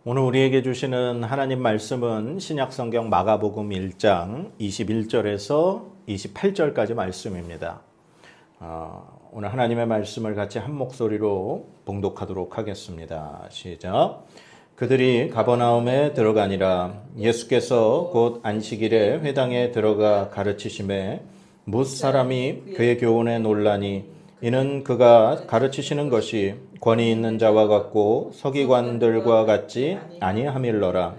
오늘 우리에게 주시는 하나님 말씀은 신약성경 마가복음 1장 21절에서 28절까지 말씀입니다. 오늘 하나님의 말씀을 같이 한 목소리로 봉독하도록 하겠습니다. 시작. 그들이 가버나움에 들어가니라. 예수께서 곧 안식일에 회당에 들어가 가르치심에 뭇 사람이 그의 교훈에 놀라니 이는 그가 가르치시는 것이 권위 있는 자와 같고 서기관들과 같지 아니함일러라.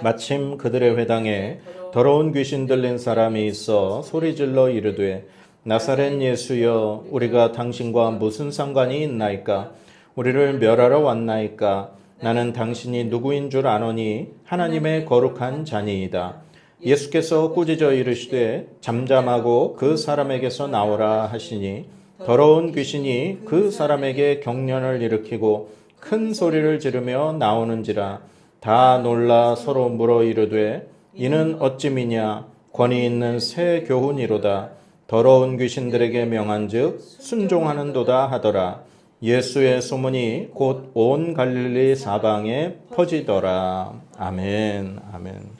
마침 그들의 회당에 더러운 귀신 들린 사람이 있어 소리질러 이르되 나사렛 예수여 우리가 당신과 무슨 상관이 있나이까? 우리를 멸하러 왔나이까? 나는 당신이 누구인 줄 아노니 하나님의 거룩한 자니이다. 예수께서 꾸짖어 이르시되 잠잠하고 그 사람에게서 나오라 하시니 더러운 귀신이 그 사람에게 경련을 일으키고 큰 소리를 지르며 나오는지라. 다 놀라 서로 물어 이르되 이는 어찌미냐? 권위 있는 새 교훈이로다. 더러운 귀신들에게 명한즉 순종하는도다 하더라. 예수의 소문이 곧 온 갈릴리 사방에 퍼지더라. 아멘. 아멘.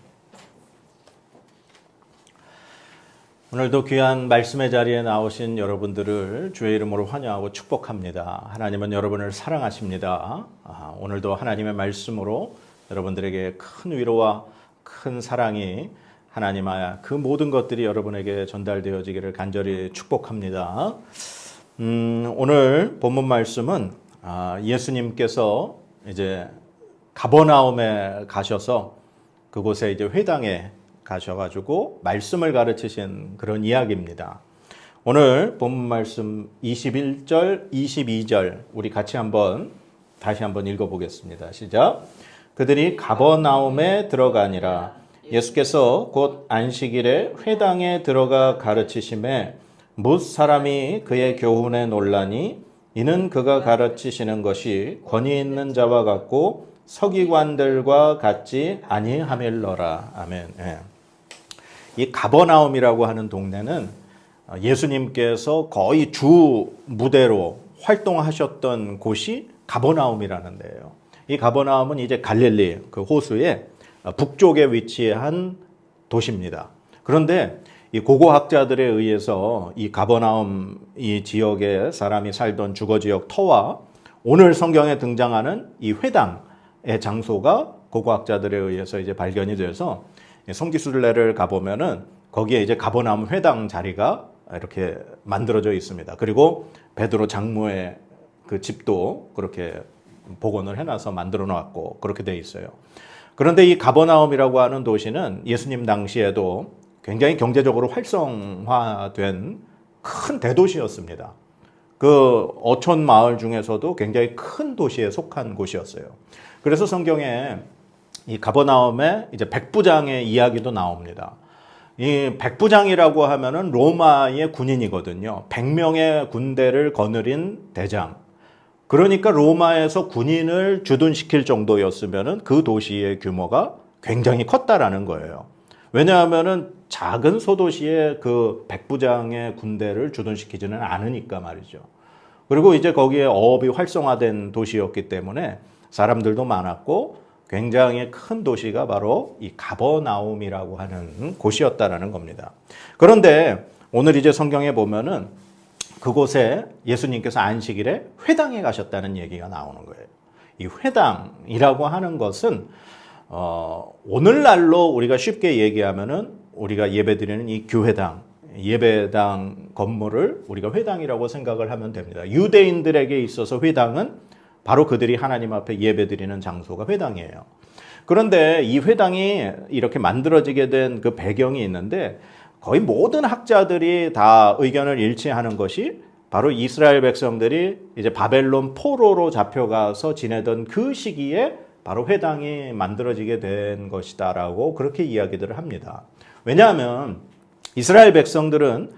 오늘도 귀한 말씀의 자리에 나오신 여러분들을 주의 이름으로 환영하고 축복합니다. 하나님은 여러분을 사랑하십니다. 오늘도 하나님의 말씀으로 여러분들에게 큰 위로와 큰 사랑이 하나님의 그 모든 것들이 여러분에게 전달되어지기를 간절히 축복합니다. 오늘 본문 말씀은 예수님께서 이제 가버나움에 가셔서 그곳에 이제 회당에 가셔가지고 말씀을 가르치신 그런 이야기입니다. 오늘 본문 말씀 21절, 22절 우리 같이 다시 한번 읽어보겠습니다. 시작. 그들이 가버나움에 들어가니라. 예수께서 곧 안식일에 회당에 들어가 가르치심에 뭇 사람이 그의 교훈에 놀라니 이는 그가 가르치시는 것이 권위 있는 자와 같고 서기관들과 같지 아니함일러라. 아멘. 예. 이 가버나움이라고 하는 동네는 예수님께서 거의 주 무대로 활동하셨던 곳이 가버나움이라는 데예요. 이 가버나움은 이제 갈릴리 그 호수의 북쪽에 위치한 도시입니다. 그런데 이 고고학자들에 의해서 이 가버나움 이 지역에 사람이 살던 주거 지역 터와 오늘 성경에 등장하는 이 회당의 장소가 고고학자들에 의해서 이제 발견이 돼서 성지순례를 가보면은 거기에 이제 가버나움 회당 자리가 이렇게 만들어져 있습니다. 그리고 베드로 장로의 그 집도 그렇게 복원을 해놔서 만들어 놨고 그렇게 돼 있어요. 그런데 이 가버나움이라고 하는 도시는 예수님 당시에도 굉장히 경제적으로 활성화된 큰 대도시였습니다. 그 어촌 마을 중에서도 굉장히 큰 도시에 속한 곳이었어요. 그래서 성경에 이 가버나움에 이제 백부장의 이야기도 나옵니다. 이 백부장이라고 하면은 로마의 군인이거든요. 100명의 군대를 거느린 대장. 그러니까 로마에서 군인을 주둔시킬 정도였으면은 그 도시의 규모가 굉장히 컸다라는 거예요. 왜냐하면은 작은 소도시에 그 백부장의 군대를 주둔시키지는 않으니까 말이죠. 그리고 이제 거기에 어업이 활성화된 도시였기 때문에 사람들도 많았고 굉장히 큰 도시가 바로 이 가버나움이라고 하는 곳이었다라는 겁니다. 그런데 오늘 이제 성경에 보면은 그곳에 예수님께서 안식일에 회당에 가셨다는 얘기가 나오는 거예요. 이 회당이라고 하는 것은 오늘날로 우리가 쉽게 얘기하면은 우리가 예배드리는 이 교회당, 예배당 건물을 우리가 회당이라고 생각을 하면 됩니다. 유대인들에게 있어서 회당은 바로 그들이 하나님 앞에 예배드리는 장소가 회당이에요. 그런데 이 회당이 이렇게 만들어지게 된 그 배경이 있는데 거의 모든 학자들이 다 의견을 일치하는 것이 바로 이스라엘 백성들이 이제 바벨론 포로로 잡혀가서 지내던 그 시기에 바로 회당이 만들어지게 된 것이다라고 그렇게 이야기들을 합니다. 왜냐하면 이스라엘 백성들은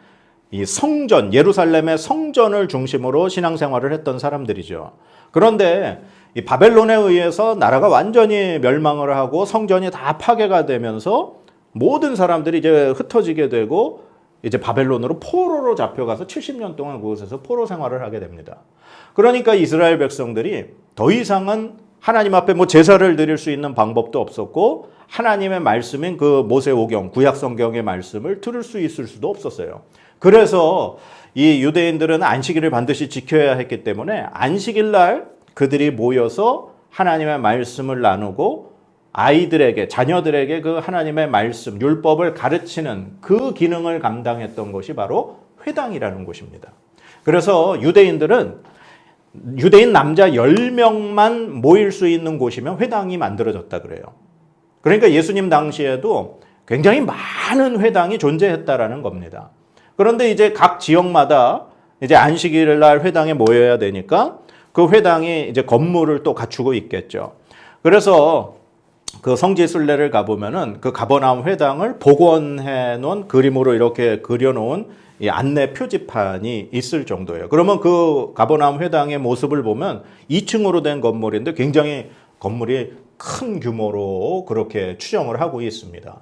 이 성전, 예루살렘의 성전을 중심으로 신앙생활을 했던 사람들이죠. 그런데 이 바벨론에 의해서 나라가 완전히 멸망을 하고 성전이 다 파괴가 되면서 모든 사람들이 이제 흩어지게 되고 이제 바벨론으로 포로로 잡혀가서 70년 동안 그곳에서 포로 생활을 하게 됩니다. 그러니까 이스라엘 백성들이 더 이상은 하나님 앞에 뭐 제사를 드릴 수 있는 방법도 없었고 하나님의 말씀인 그 모세오경, 구약 성경의 말씀을 들을 수 있을 수도 없었어요. 그래서 이 유대인들은 안식일을 반드시 지켜야 했기 때문에 안식일 날 그들이 모여서 하나님의 말씀을 나누고 아이들에게, 자녀들에게 그 하나님의 말씀, 율법을 가르치는 그 기능을 감당했던 것이 바로 회당이라는 곳입니다. 그래서 유대인들은 유대인 남자 10명만 모일 수 있는 곳이면 회당이 만들어졌다 그래요. 그러니까 예수님 당시에도 굉장히 많은 회당이 존재했다라는 겁니다. 그런데 이제 각 지역마다 이제 안식일 날 회당에 모여야 되니까 그 회당이 이제 건물을 또 갖추고 있겠죠. 그래서 그 성지 순례를 가보면은 그 가버나움 회당을 복원해 놓은 그림으로 이렇게 그려놓은 이 안내 표지판이 있을 정도예요. 그러면 그 가버나움 회당의 모습을 보면 2층으로 된 건물인데 굉장히 건물이 큰 규모로 그렇게 추정을 하고 있습니다.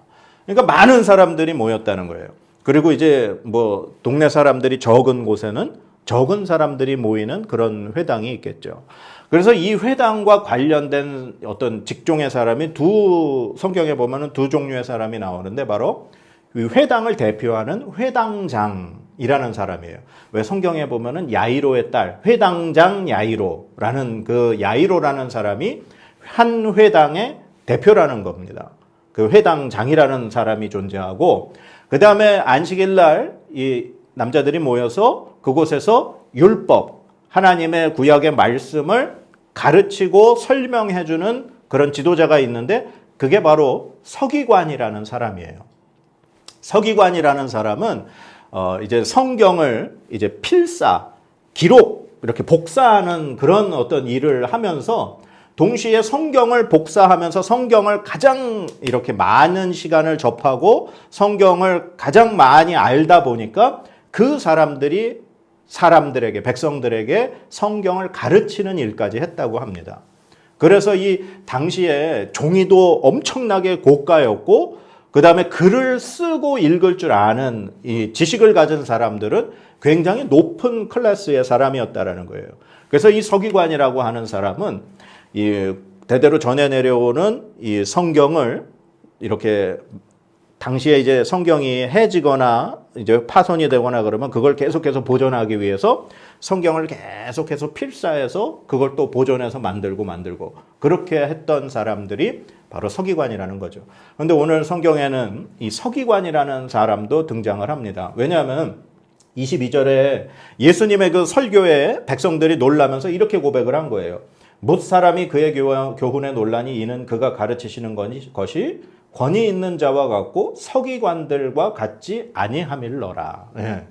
그러니까 많은 사람들이 모였다는 거예요. 그리고 이제 뭐 동네 사람들이 적은 곳에는 적은 사람들이 모이는 그런 회당이 있겠죠. 그래서 이 회당과 관련된 어떤 직종의 사람이 성경에 보면은 두 종류의 사람이 나오는데 바로 회당을 대표하는 회당장이라는 사람이에요. 왜 성경에 보면은 야이로의 딸 회당장 야이로라는 그 야이로라는 사람이 한 회당의 대표라는 겁니다. 그 회당장이라는 사람이 존재하고 그 다음에 안식일 날 이 남자들이 모여서 그곳에서 율법, 하나님의 구약의 말씀을 가르치고 설명해주는 그런 지도자가 있는데 그게 바로 서기관이라는 사람이에요. 서기관이라는 사람은 이제 성경을 이제 필사, 기록 이렇게 복사하는 그런 어떤 일을 하면서 동시에 성경을 복사하면서 성경을 가장 이렇게 많은 시간을 접하고 성경을 가장 많이 알다 보니까 그 사람들이 사람들에게, 백성들에게 성경을 가르치는 일까지 했다고 합니다. 그래서 이 당시에 종이도 엄청나게 고가였고 그 다음에 글을 쓰고 읽을 줄 아는 이 지식을 가진 사람들은 굉장히 높은 클래스의 사람이었다라는 거예요. 그래서 이 서기관이라고 하는 사람은 이 대대로 전해 내려오는 이 성경을 이렇게 당시에 이제 성경이 해지거나 이제 파손이 되거나 그러면 그걸 계속해서 보존하기 위해서 성경을 계속해서 필사해서 그걸 또 보존해서 만들고 그렇게 했던 사람들이 바로 서기관이라는 거죠. 그런데 오늘 성경에는 이 서기관이라는 사람도 등장을 합니다. 왜냐하면 22절에 예수님의 그 설교에 백성들이 놀라면서 이렇게 고백을 한 거예요. 못 사람이 그의 교훈에 논란이 이는 그가 가르치시는 것이 권위 있는 자와 같고 서기관들과 같지 아니함일러라. 네.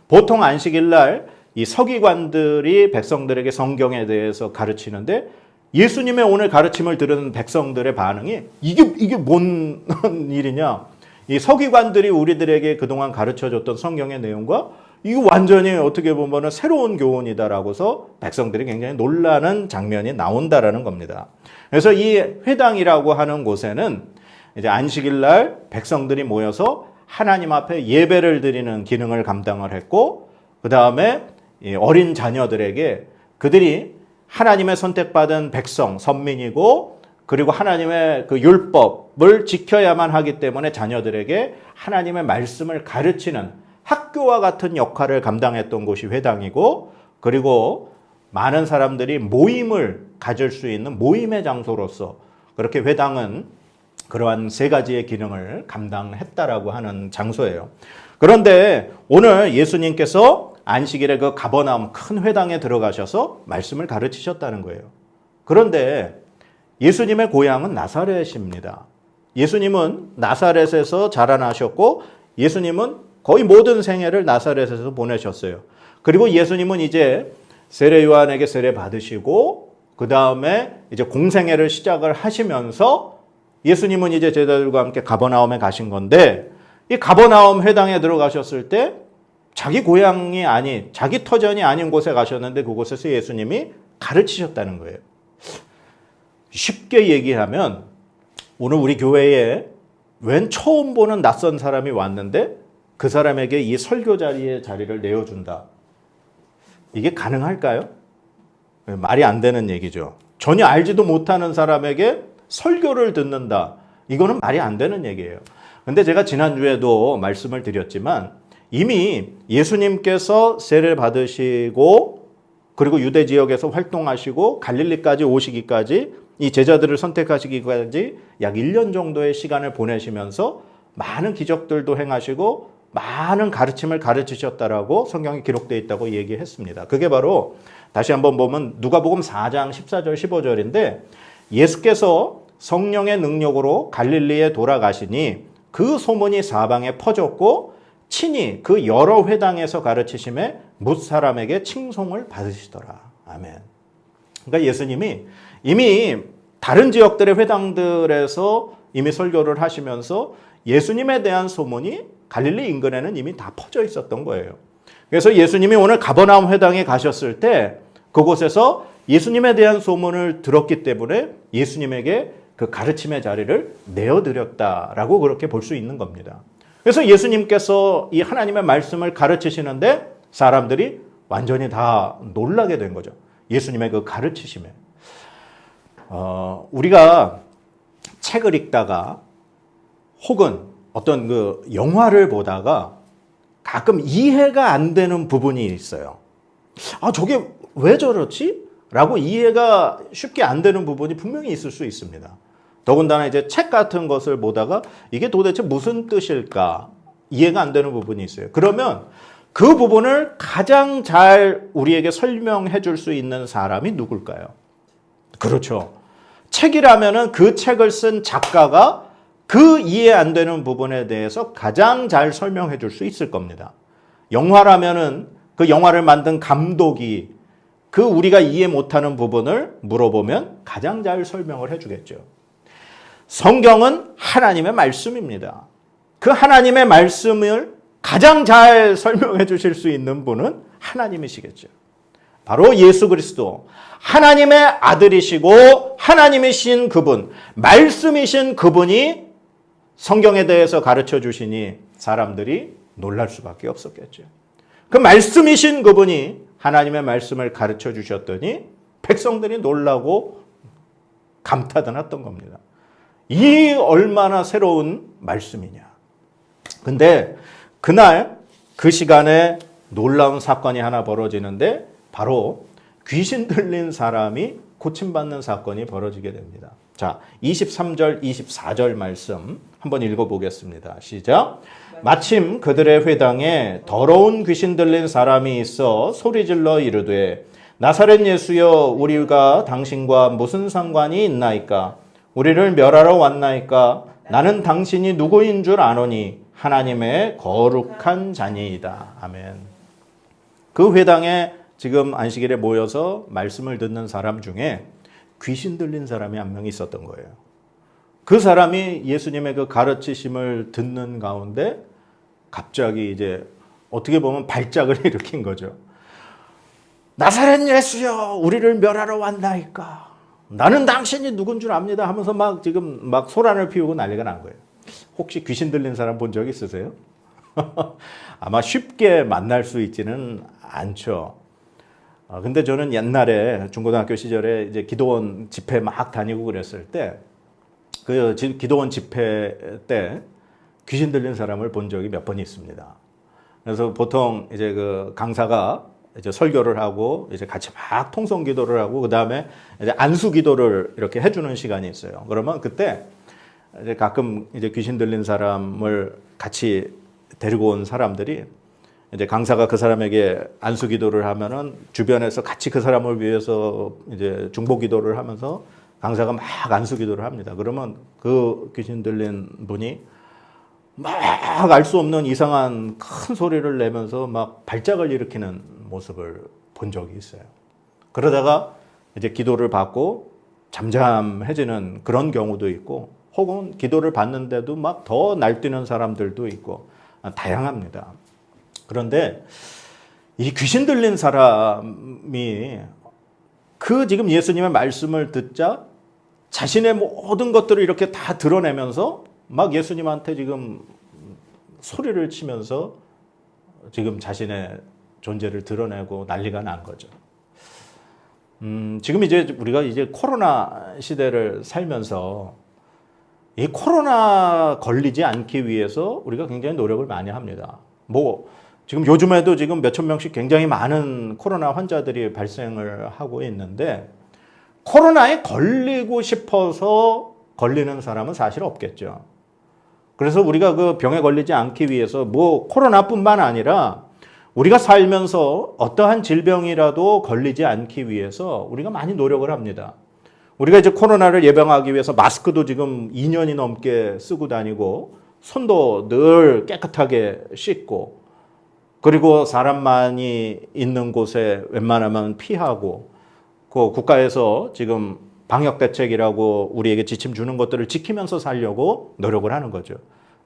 보통 안식일 날 이 서기관들이 백성들에게 성경에 대해서 가르치는데 예수님의 오늘 가르침을 들은 백성들의 반응이 이게 뭔 일이냐? 이 서기관들이 우리들에게 그동안 가르쳐줬던 성경의 내용과 이거 완전히 어떻게 보면 새로운 교훈이다라고서 백성들이 굉장히 놀라는 장면이 나온다라는 겁니다. 그래서 이 회당이라고 하는 곳에는 이제 안식일 날 백성들이 모여서 하나님 앞에 예배를 드리는 기능을 감당을 했고 그 다음에 어린 자녀들에게 그들이 하나님의 선택받은 백성, 선민이고 그리고 하나님의 그 율법을 지켜야만 하기 때문에 자녀들에게 하나님의 말씀을 가르치는 학교와 같은 역할을 감당했던 곳이 회당이고 그리고 많은 사람들이 모임을 가질 수 있는 모임의 장소로서 그렇게 회당은 그러한 세 가지의 기능을 감당했다라고 하는 장소예요. 그런데 오늘 예수님께서 안식일에 그 가버나움 큰 회당에 들어가셔서 말씀을 가르치셨다는 거예요. 그런데 예수님의 고향은 나사렛입니다. 예수님은 나사렛에서 자라나셨고 예수님은 거의 모든 생애를 나사렛에서 보내셨어요. 그리고 예수님은 이제 세례 요한에게 세례 받으시고 그 다음에 이제 공생애를 시작을 하시면서 예수님은 이제 제자들과 함께 가버나움에 가신 건데 이 가버나움 회당에 들어가셨을 때 자기 고향이 아닌 자기 터전이 아닌 곳에 가셨는데 그곳에서 예수님이 가르치셨다는 거예요. 쉽게 얘기하면 오늘 우리 교회에 웬 처음 보는 낯선 사람이 왔는데 그 사람에게 이 설교 자리에 자리를 내어준다. 이게 가능할까요? 말이 안 되는 얘기죠. 전혀 알지도 못하는 사람에게 설교를 듣는다. 이거는 말이 안 되는 얘기예요. 근데 제가 지난주에도 말씀을 드렸지만 이미 예수님께서 세례를 받으시고 그리고 유대 지역에서 활동하시고 갈릴리까지 오시기까지 이 제자들을 선택하시기까지 약 1년 정도의 시간을 보내시면서 많은 기적들도 행하시고 많은 가르침을 가르치셨다라고 성경에 기록되어 있다고 얘기했습니다. 그게 바로 다시 한번 보면 누가복음 4장 14절 15절인데 예수께서 성령의 능력으로 갈릴리에 돌아가시니 그 소문이 사방에 퍼졌고 친히 그 여러 회당에서 가르치심에 뭇 사람에게 칭송을 받으시더라. 아멘. 그러니까 예수님이 이미 다른 지역들의 회당들에서 이미 설교를 하시면서 예수님에 대한 소문이 갈릴리 인근에는 이미 다 퍼져 있었던 거예요. 그래서 예수님이 오늘 가버나움 회당에 가셨을 때 그곳에서 예수님에 대한 소문을 들었기 때문에 예수님에게 그 가르침의 자리를 내어드렸다라고 그렇게 볼 수 있는 겁니다. 그래서 예수님께서 이 하나님의 말씀을 가르치시는데 사람들이 완전히 다 놀라게 된 거죠. 예수님의 그 가르치심에. 우리가 책을 읽다가 혹은 어떤 그 영화를 보다가 가끔 이해가 안 되는 부분이 있어요. 저게 왜 저렇지? 라고 이해가 쉽게 안 되는 부분이 분명히 있을 수 있습니다. 더군다나 이제 책 같은 것을 보다가 이게 도대체 무슨 뜻일까? 이해가 안 되는 부분이 있어요. 그러면 그 부분을 가장 잘 우리에게 설명해 줄 수 있는 사람이 누굴까요? 그렇죠. 책이라면은 그 책을 쓴 작가가 그 이해 안 되는 부분에 대해서 가장 잘 설명해 줄 수 있을 겁니다. 영화라면은 그 영화를 만든 감독이 그 우리가 이해 못하는 부분을 물어보면 가장 잘 설명을 해주겠죠. 성경은 하나님의 말씀입니다. 그 하나님의 말씀을 가장 잘 설명해 주실 수 있는 분은 하나님이시겠죠. 바로 예수 그리스도, 하나님의 아들이시고 하나님이신 그분, 말씀이신 그분이 성경에 대해서 가르쳐 주시니 사람들이 놀랄 수밖에 없었겠죠. 그 말씀이신 그분이 하나님의 말씀을 가르쳐 주셨더니 백성들이 놀라고 감탄했던 겁니다. 이 얼마나 새로운 말씀이냐. 근데 그날 그 시간에 놀라운 사건이 하나 벌어지는데 바로 귀신 들린 사람이 고침받는 사건이 벌어지게 됩니다. 자, 23절, 24절 말씀 한번 읽어보겠습니다. 시작. 마침 그들의 회당에 더러운 귀신 들린 사람이 있어 소리질러 이르되 나사렛 예수여 우리가 당신과 무슨 상관이 있나이까? 우리를 멸하러 왔나이까? 나는 당신이 누구인 줄 아노니 하나님의 거룩한 자니이다. 아멘. 그 회당에 지금 안식일에 모여서 말씀을 듣는 사람 중에 귀신 들린 사람이 한 명 있었던 거예요. 그 사람이 예수님의 그 가르치심을 듣는 가운데 갑자기 이제 어떻게 보면 발작을 일으킨 거죠. 나사렛 예수여, 우리를 멸하러 왔나이까? 나는 당신이 누군 줄 압니다 하면서 막 지금 막 소란을 피우고 난리가 난 거예요. 혹시 귀신 들린 사람 본 적 있으세요? 아마 쉽게 만날 수 있지는 않죠. 근데 저는 옛날에 중고등학교 시절에 이제 기도원 집회 막 다니고 그랬을 때 그 기도원 집회 때 귀신 들린 사람을 본 적이 몇 번 있습니다. 그래서 보통 이제 그 강사가 이제 설교를 하고 이제 같이 막 통성 기도를 하고 그 다음에 이제 안수 기도를 이렇게 해주는 시간이 있어요. 그러면 그때 이제 가끔 이제 귀신 들린 사람을 같이 데리고 온 사람들이 이제 강사가 그 사람에게 안수 기도를 하면은 주변에서 같이 그 사람을 위해서 이제 중보 기도를 하면서 강사가 막 안수 기도를 합니다. 그러면 그 귀신 들린 분이 막 알 수 없는 이상한 큰 소리를 내면서 막 발작을 일으키는 모습을 본 적이 있어요. 그러다가 이제 기도를 받고 잠잠해지는 그런 경우도 있고 혹은 기도를 받는데도 막 더 날뛰는 사람들도 있고 다양합니다. 그런데 이 귀신 들린 사람이 그 지금 예수님의 말씀을 듣자 자신의 모든 것들을 이렇게 다 드러내면서 막 예수님한테 지금 소리를 치면서 지금 자신의 존재를 드러내고 난리가 난 거죠. 지금 이제 우리가 이제 코로나 시대를 살면서 이 코로나 걸리지 않기 위해서 우리가 굉장히 노력을 많이 합니다. 뭐 지금 요즘에도 지금 몇천 명씩 굉장히 많은 코로나 환자들이 발생을 하고 있는데 코로나에 걸리고 싶어서 걸리는 사람은 사실 없겠죠. 그래서 우리가 그 병에 걸리지 않기 위해서 뭐 코로나뿐만 아니라 우리가 살면서 어떠한 질병이라도 걸리지 않기 위해서 우리가 많이 노력을 합니다. 우리가 이제 코로나를 예방하기 위해서 마스크도 지금 2년이 넘게 쓰고 다니고 손도 늘 깨끗하게 씻고 그리고 사람 많이 있는 곳에 웬만하면 피하고 그 국가에서 지금 방역 대책이라고 우리에게 지침 주는 것들을 지키면서 살려고 노력을 하는 거죠.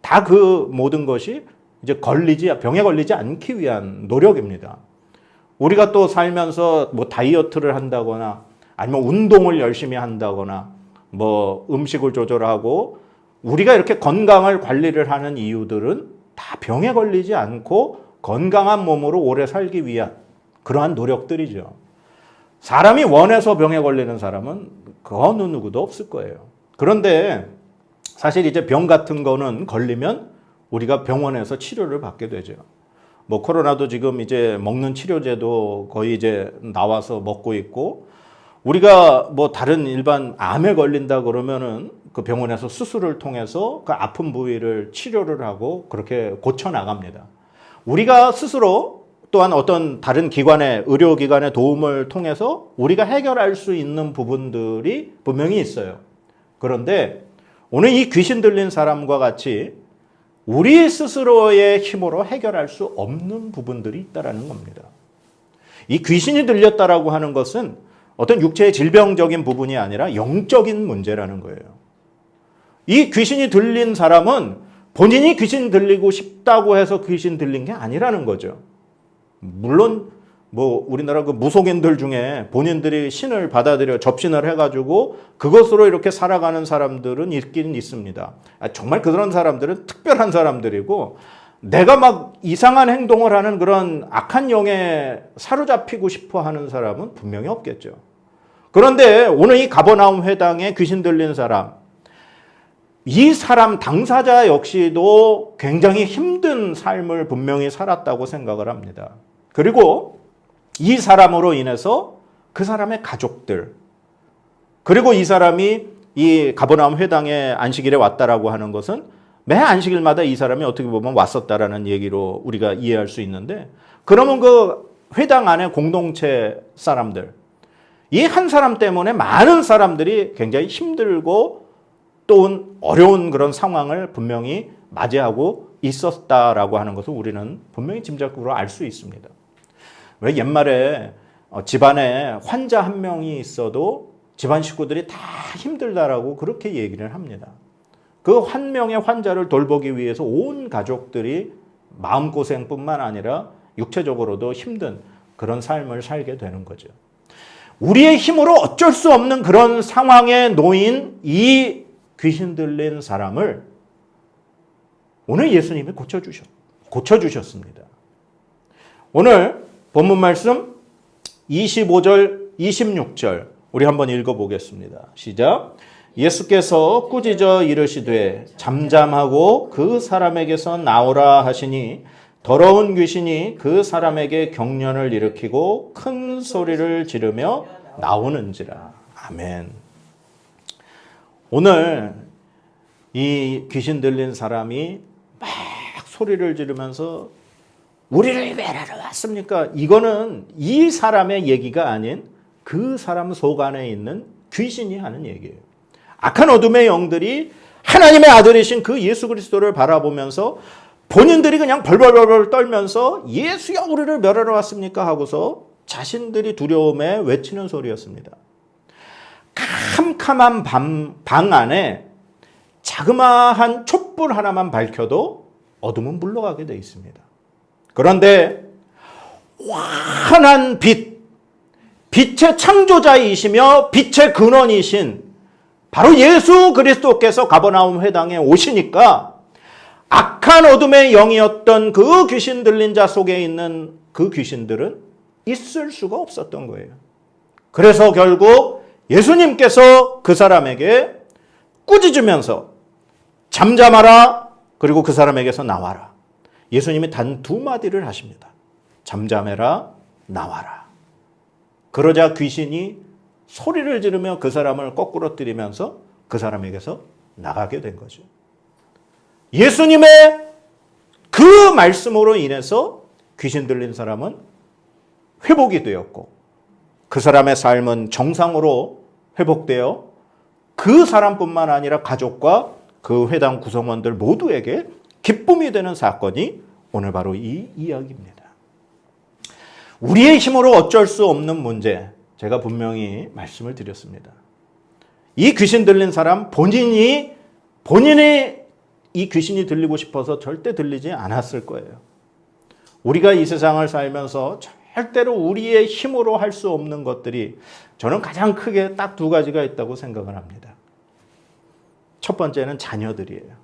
다 그 모든 것이 이제 병에 걸리지 않기 위한 노력입니다. 우리가 또 살면서 뭐 다이어트를 한다거나 아니면 운동을 열심히 한다거나 뭐 음식을 조절하고 우리가 이렇게 건강을 관리를 하는 이유들은 다 병에 걸리지 않고 건강한 몸으로 오래 살기 위한 그러한 노력들이죠. 사람이 원해서 병에 걸리는 사람은 그 어느 누구도 없을 거예요. 그런데 사실 이제 병 같은 거는 걸리면 우리가 병원에서 치료를 받게 되죠. 뭐 코로나도 지금 이제 먹는 치료제도 거의 이제 나와서 먹고 있고 우리가 뭐 다른 일반 암에 걸린다 그러면은 그 병원에서 수술을 통해서 그 아픈 부위를 치료를 하고 그렇게 고쳐 나갑니다. 우리가 스스로 또한 어떤 다른 기관의 의료기관의 도움을 통해서 우리가 해결할 수 있는 부분들이 분명히 있어요. 그런데 오늘 이 귀신 들린 사람과 같이 우리 스스로의 힘으로 해결할 수 없는 부분들이 있다는 겁니다. 이 귀신이 들렸다라고 하는 것은 어떤 육체의 질병적인 부분이 아니라 영적인 문제라는 거예요. 이 귀신이 들린 사람은 본인이 귀신 들리고 싶다고 해서 귀신 들린 게 아니라는 거죠. 물론 뭐 우리나라 그 무속인들 중에 본인들이 신을 받아들여 접신을 해가지고 그것으로 이렇게 살아가는 사람들은 있긴 있습니다. 정말 그런 사람들은 특별한 사람들이고 내가 막 이상한 행동을 하는 그런 악한 영에 사로잡히고 싶어 하는 사람은 분명히 없겠죠. 그런데 오늘 이 가버나움 회당에 귀신 들린 사람, 이 사람 당사자 역시도 굉장히 힘든 삶을 분명히 살았다고 생각을 합니다. 그리고 이 사람으로 인해서 그 사람의 가족들, 그리고 이 사람이 이 가버나움 회당에 안식일에 왔다라고 하는 것은 매 안식일마다 이 사람이 어떻게 보면 왔었다라는 얘기로 우리가 이해할 수 있는데, 그러면 그 회당 안에 공동체 사람들, 이 한 사람 때문에 많은 사람들이 굉장히 힘들고 또 어려운 그런 상황을 분명히 맞이하고 있었다라고 하는 것을 우리는 분명히 짐작으로 알 수 있습니다. 왜 옛말에 집안에 환자 한 명이 있어도 집안 식구들이 다 힘들다라고 그렇게 얘기를 합니다. 그 한 명의 환자를 돌보기 위해서 온 가족들이 마음고생뿐만 아니라 육체적으로도 힘든 그런 삶을 살게 되는 거죠. 우리의 힘으로 어쩔 수 없는 그런 상황에 놓인 이 귀신 들린 사람을 오늘 예수님이 고쳐주셨습니다. 오늘 본문 말씀 25절, 26절 우리 한번 읽어보겠습니다. 시작. 예수께서 꾸짖어 이르시되 잠잠하고 그 사람에게서 나오라 하시니 더러운 귀신이 그 사람에게 경련을 일으키고 큰 소리를 지르며 나오는지라. 아멘. 오늘 이 귀신 들린 사람이 막 소리를 지르면서 우리를 멸하러 왔습니까? 이거는 이 사람의 얘기가 아닌 그 사람 속 안에 있는 귀신이 하는 얘기예요. 악한 어둠의 영들이 하나님의 아들이신 그 예수 그리스도를 바라보면서 본인들이 그냥 벌벌벌 떨면서 예수야 우리를 멸하러 왔습니까? 하고서 자신들이 두려움에 외치는 소리였습니다. 캄캄한 방 안에 자그마한 촛불 하나만 밝혀도 어둠은 물러가게 돼 있습니다. 그런데 환한 빛의 창조자이시며 빛의 근원이신 바로 예수 그리스도께서 가버나움 회당에 오시니까 악한 어둠의 영이었던 그 귀신 들린 자 속에 있는 그 귀신들은 있을 수가 없었던 거예요. 그래서 결국 예수님께서 그 사람에게 꾸짖으면서 잠잠하라, 그리고 그 사람에게서 나와라. 예수님이 단 두 마디를 하십니다. 잠잠해라, 나와라. 그러자 귀신이 소리를 지르며 그 사람을 거꾸로 뜨리면서 그 사람에게서 나가게 된 거죠. 예수님의 그 말씀으로 인해서 귀신 들린 사람은 회복이 되었고, 그 사람의 삶은 정상으로 회복되어 그 사람뿐만 아니라 가족과 그 회당 구성원들 모두에게 기쁨이 되는 사건이 오늘 바로 이 이야기입니다. 우리의 힘으로 어쩔 수 없는 문제, 제가 분명히 말씀을 드렸습니다. 이 귀신 들린 사람 본인이 이 귀신이 들리고 싶어서 절대 들리지 않았을 거예요. 우리가 이 세상을 살면서 절대로 우리의 힘으로 할 수 없는 것들이 저는 가장 크게 딱 두 가지가 있다고 생각을 합니다. 첫 번째는 자녀들이에요.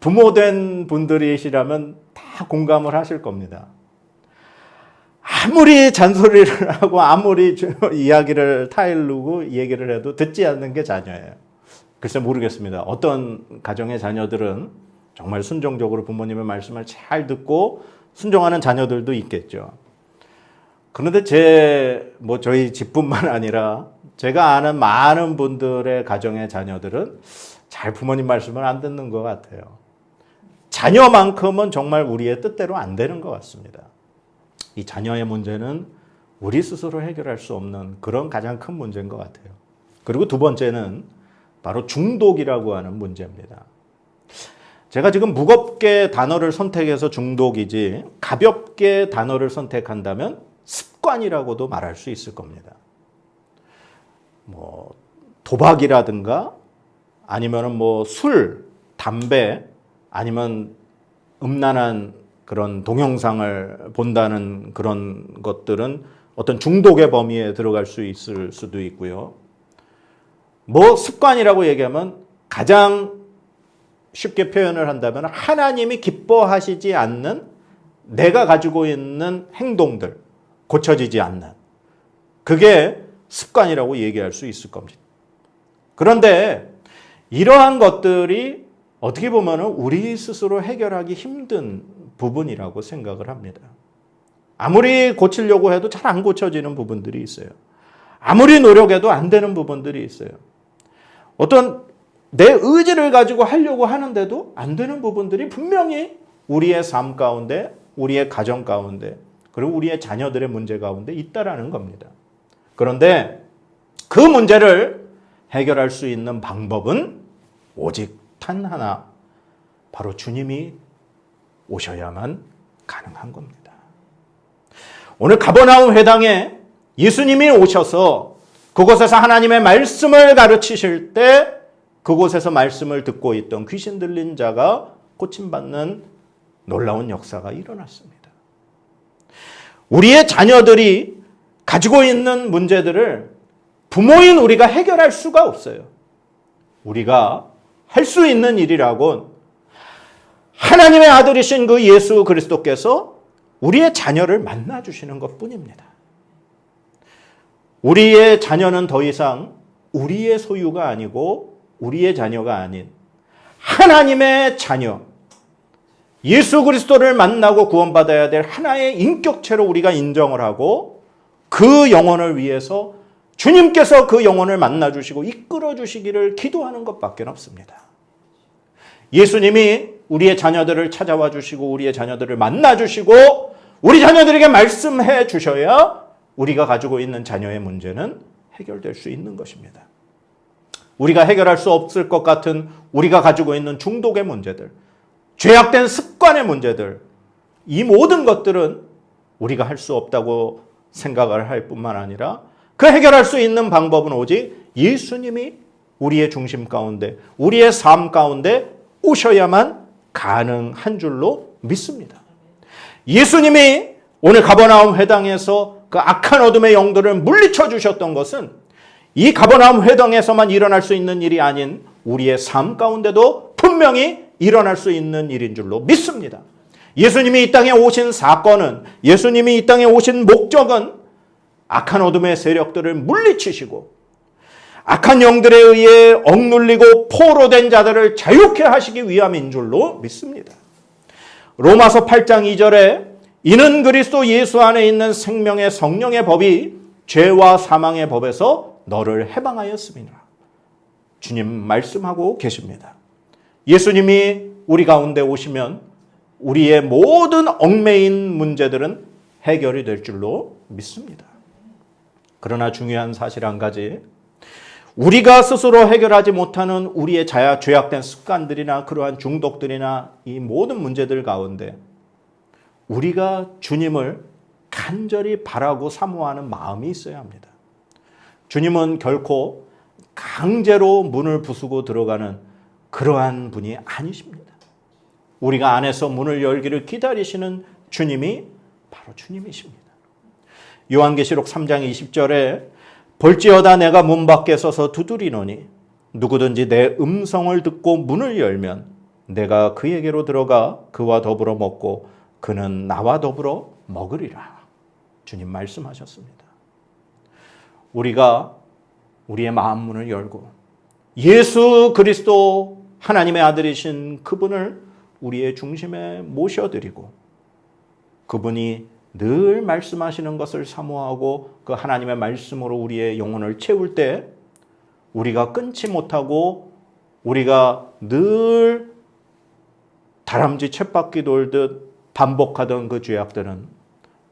부모된 분들이시라면 다 공감을 하실 겁니다. 아무리 잔소리를 하고 아무리 이야기를 타일르고 얘기를 해도 듣지 않는 게 자녀예요. 글쎄 모르겠습니다. 어떤 가정의 자녀들은 정말 순종적으로 부모님의 말씀을 잘 듣고 순종하는 자녀들도 있겠죠. 그런데 저희 집뿐만 아니라 제가 아는 많은 분들의 가정의 자녀들은 잘 부모님 말씀을 안 듣는 것 같아요. 자녀만큼은 정말 우리의 뜻대로 안 되는 것 같습니다. 이 자녀의 문제는 우리 스스로 해결할 수 없는 그런 가장 큰 문제인 것 같아요. 그리고 두 번째는 바로 중독이라고 하는 문제입니다. 제가 지금 무겁게 단어를 선택해서 중독이지 가볍게 단어를 선택한다면 습관이라고도 말할 수 있을 겁니다. 도박이라든가 아니면 술, 담배, 아니면 음란한 그런 동영상을 본다는 그런 것들은 어떤 중독의 범위에 들어갈 수 있을 수도 있고요. 습관이라고 얘기하면 가장 쉽게 표현을 한다면 하나님이 기뻐하시지 않는 내가 가지고 있는 행동들, 고쳐지지 않는, 그게 습관이라고 얘기할 수 있을 겁니다. 그런데 이러한 것들이 어떻게 보면 우리 스스로 해결하기 힘든 부분이라고 생각을 합니다. 아무리 고치려고 해도 잘 안 고쳐지는 부분들이 있어요. 아무리 노력해도 안 되는 부분들이 있어요. 어떤 내 의지를 가지고 하려고 하는데도 안 되는 부분들이 분명히 우리의 삶 가운데, 우리의 가정 가운데, 그리고 우리의 자녀들의 문제 가운데 있다라는 겁니다. 그런데 그 문제를 해결할 수 있는 방법은 오직 단 하나, 바로 주님이 오셔야만 가능한 겁니다. 오늘 가버나움 회당에 예수님이 오셔서 그곳에서 하나님의 말씀을 가르치실 때 그곳에서 말씀을 듣고 있던 귀신 들린 자가 고침받는 놀라운 역사가 일어났습니다. 우리의 자녀들이 가지고 있는 문제들을 부모인 우리가 해결할 수가 없어요. 우리가 할 수 있는 일이라곤 하나님의 아들이신 그 예수 그리스도께서 우리의 자녀를 만나주시는 것뿐입니다. 우리의 자녀는 더 이상 우리의 소유가 아니고 우리의 자녀가 아닌 하나님의 자녀, 예수 그리스도를 만나고 구원받아야 될 하나의 인격체로 우리가 인정을 하고 그 영혼을 위해서 주님께서 그 영혼을 만나주시고 이끌어주시기를 기도하는 것밖에 없습니다. 예수님이 우리의 자녀들을 찾아와 주시고 우리의 자녀들을 만나주시고 우리 자녀들에게 말씀해 주셔야 우리가 가지고 있는 자녀의 문제는 해결될 수 있는 것입니다. 우리가 해결할 수 없을 것 같은 우리가 가지고 있는 중독의 문제들, 죄악된 습관의 문제들, 이 모든 것들은 우리가 할 수 없다고 생각을 할 뿐만 아니라 그 해결할 수 있는 방법은 오직 예수님이 우리의 중심 가운데, 우리의 삶 가운데 오셔야만 가능한 줄로 믿습니다. 예수님이 오늘 가버나움 회당에서 그 악한 어둠의 영들을 물리쳐 주셨던 것은 이 가버나움 회당에서만 일어날 수 있는 일이 아닌 우리의 삶 가운데도 분명히 일어날 수 있는 일인 줄로 믿습니다. 예수님이 이 땅에 오신 사건은, 예수님이 이 땅에 오신 목적은 악한 어둠의 세력들을 물리치시고 악한 영들에 의해 억눌리고 포로된 자들을 자유케 하시기 위함인 줄로 믿습니다. 로마서 8장 2절에 이는 그리스도 예수 안에 있는 생명의 성령의 법이 죄와 사망의 법에서 너를 해방하였음이라. 주님 말씀하고 계십니다. 예수님이 우리 가운데 오시면 우리의 모든 얽매인 문제들은 해결이 될 줄로 믿습니다. 그러나 중요한 사실 한 가지, 우리가 스스로 해결하지 못하는 우리의 죄악된 습관들이나 그러한 중독들이나 이 모든 문제들 가운데 우리가 주님을 간절히 바라고 사모하는 마음이 있어야 합니다. 주님은 결코 강제로 문을 부수고 들어가는 그러한 분이 아니십니다. 우리가 안에서 문을 열기를 기다리시는 주님이 바로 주님이십니다. 요한계시록 3장 20절에 볼지어다 내가 문 밖에 서서 두드리노니 누구든지 내 음성을 듣고 문을 열면 내가 그에게로 들어가 그와 더불어 먹고 그는 나와 더불어 먹으리라. 주님 말씀하셨습니다. 우리가 우리의 마음 문을 열고 예수 그리스도 하나님의 아들이신 그분을 우리의 중심에 모셔드리고 그분이 늘 말씀하시는 것을 사모하고 그 하나님의 말씀으로 우리의 영혼을 채울 때 우리가 끊지 못하고 우리가 늘 다람쥐 쳇바퀴 돌듯 반복하던 그 죄악들은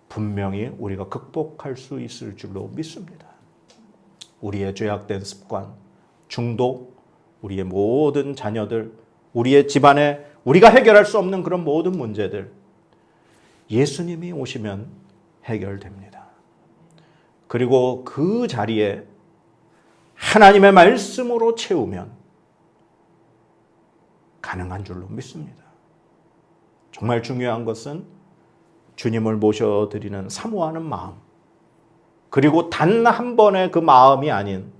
분명히 우리가 극복할 수 있을 줄로 믿습니다. 우리의 죄악된 습관, 중독, 우리의 모든 자녀들, 우리의 집안에 우리가 해결할 수 없는 그런 모든 문제들 예수님이 오시면 해결됩니다. 그리고 그 자리에 하나님의 말씀으로 채우면 가능한 줄로 믿습니다. 정말 중요한 것은 주님을 모셔드리는 사모하는 마음, 그리고 단 한 번의 그 마음이 아닌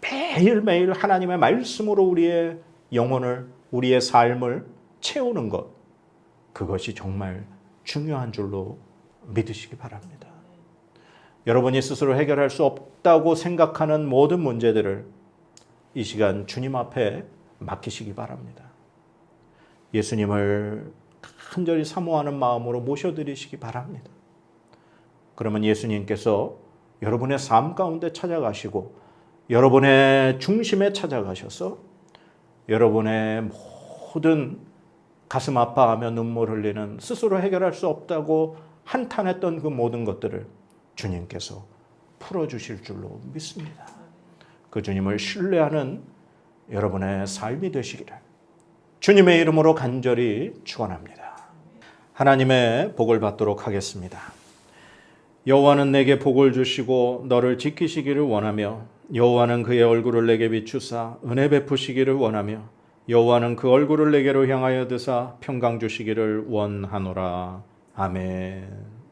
매일매일 하나님의 말씀으로 우리의 영혼을, 우리의 삶을 채우는 것, 그것이 정말 중요한 줄로 믿으시기 바랍니다. 여러분이 스스로 해결할 수 없다고 생각하는 모든 문제들을 이 시간 주님 앞에 맡기시기 바랍니다. 예수님을 간절히 사모하는 마음으로 모셔드리시기 바랍니다. 그러면 예수님께서 여러분의 삶 가운데 찾아가시고 여러분의 중심에 찾아가셔서 여러분의 모든 가슴 아파하며 눈물 흘리는 스스로 해결할 수 없다고 한탄했던 그 모든 것들을 주님께서 풀어주실 줄로 믿습니다. 그 주님을 신뢰하는 여러분의 삶이 되시기를 주님의 이름으로 간절히 축원합니다. 하나님의 복을 받도록 하겠습니다. 여호와는 내게 복을 주시고 너를 지키시기를 원하며 여호와는 그의 얼굴을 내게 비추사 은혜 베푸시기를 원하며 여호와는 그 얼굴을 내게로 향하여 드사 평강 주시기를 원하노라. 아멘.